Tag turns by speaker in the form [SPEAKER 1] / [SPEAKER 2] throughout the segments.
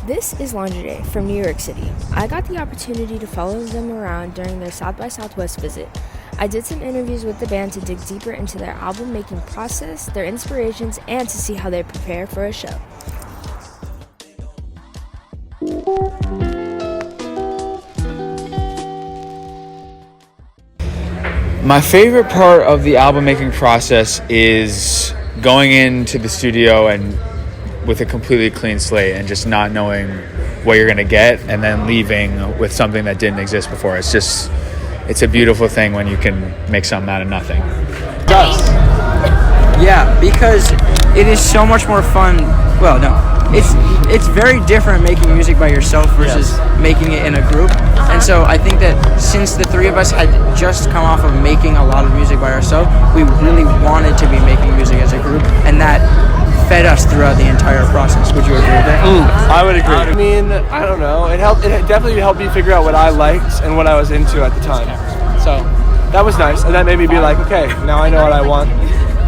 [SPEAKER 1] This is Laundry Day from New York City. I got the opportunity to follow them around during their South by Southwest visit. I did some interviews with the band to dig deeper into their album making process, their inspirations, and to see how they prepare for a show.
[SPEAKER 2] My favorite part of the album making process is going into the studio and with a completely clean slate and just not knowing what you're going to get and then leaving with something that didn't exist before. It's a beautiful thing when you can make something out of nothing.
[SPEAKER 3] Yeah, because it is so much more fun. Well, no, it's very different making music by yourself versus making it in a group. And so I think that since the three of us had just come off of making a lot of music by ourselves, we really wanted to be making music as a group, and that fed us throughout the entire process. Would you agree with that?
[SPEAKER 4] I would agree. I mean, I don't know. It definitely helped me figure out what I liked and what I was into at the time. So that was nice, and that made me be like, okay, now I know what I want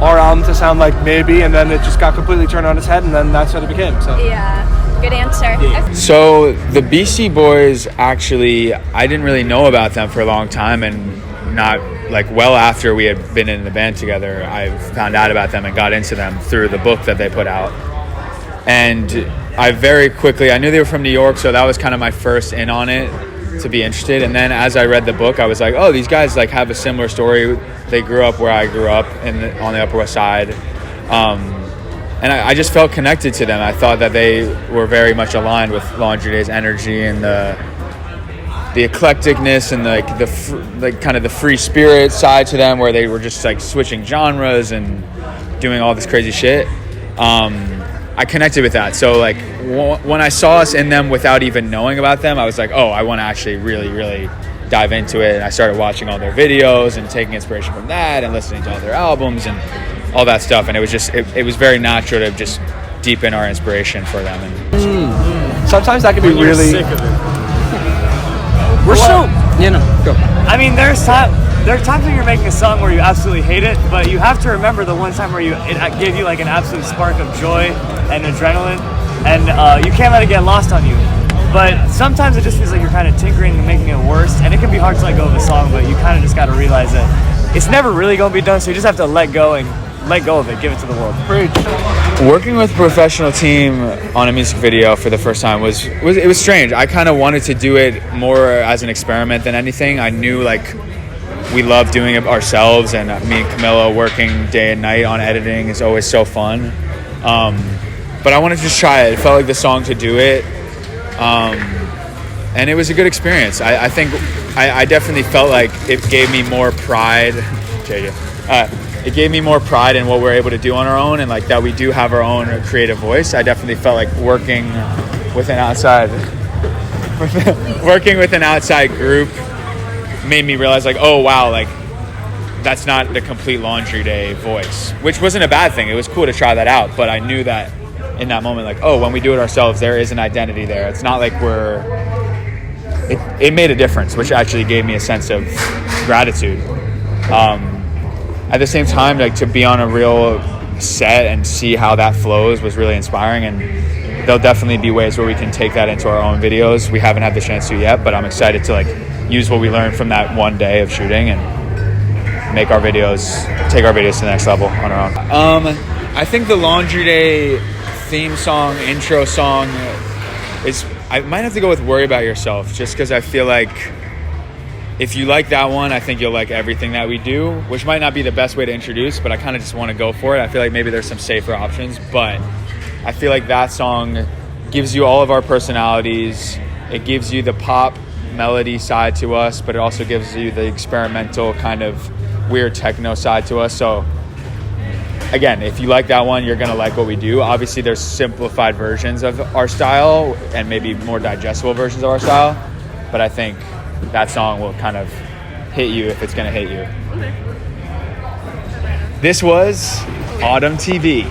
[SPEAKER 4] our album to sound like, maybe, and then it just got completely turned on its head, and then that's what it became. So
[SPEAKER 5] yeah, good answer.
[SPEAKER 2] So the BC Boys, actually, I didn't really know about them for a long time, and not well after we had been in the band together, I found out about them and got into them through the book that they put out. And I very quickly, I knew they were from New York, so that was kind of my first in on it to be interested. And then as I read the book, I was like, oh, these guys have a similar story. They grew up where I grew up on the Upper West Side. And I just felt connected to them. I thought that they were very much aligned with Laundry Day's energy and the eclecticness and the free spirit side to them, where they were just switching genres and doing all this crazy shit. I connected with that. So when I saw us in them without even knowing about them, I was like, oh, I want to actually really, really dive into it. And I started watching all their videos and taking inspiration from that and listening to all their albums and all that stuff. And it was just, it was very natural to just deepen our inspiration for them. And
[SPEAKER 4] sometimes that can be really
[SPEAKER 6] sick of it.
[SPEAKER 3] We're so, go.
[SPEAKER 6] I mean, there are times when you're making a song where you absolutely hate it, but you have to remember the one time where it gave you an absolute spark of joy and adrenaline, and you can't let it get lost on you. But sometimes it just feels like you're kind of tinkering and making it worse, and it can be hard to let go of a song, but you kind of just got to realize that it's never really going to be done, so you just have to let go of it, give it to the world.
[SPEAKER 4] Preach.
[SPEAKER 2] Working with a professional team on a music video for the first time was strange. I kind of wanted to do it more as an experiment than anything. I knew we love doing it ourselves, and me and Camilla working day and night on editing is always so fun. But I wanted to just try it. It felt like the song to do it. And it was a good experience. I think I definitely felt like it gave me more pride. It gave me more pride in what we're able to do on our own, and that we do have our own creative voice. I definitely felt like working with an outside group made me realize oh wow, that's not the complete Laundry Day voice, which wasn't a bad thing. It was cool to try that out, but I knew that in that moment, when we do it ourselves, there is an identity there. It's not it made a difference, which actually gave me a sense of gratitude. At the same time, to be on a real set and see how that flows was really inspiring, and there'll definitely be ways where we can take that into our own videos. We haven't had the chance to yet, but I'm excited to use what we learned from that one day of shooting and take our videos to the next level on our own. I think the Laundry Day theme song, intro song I might have to go with Worry About Yourself, just because I feel if you like that one, I think you'll like everything that we do, which might not be the best way to introduce, but I kind of just want to go for it. I feel maybe there's some safer options, but I feel that song gives you all of our personalities. It gives you the pop melody side to us, but it also gives you the experimental kind of weird techno side to us. So again, if you like that one, you're going to like what we do. Obviously, there's simplified versions of our style and maybe more digestible versions of our style, but I think that song will kind of hit you if it's going to hit you. This was Autumn TV.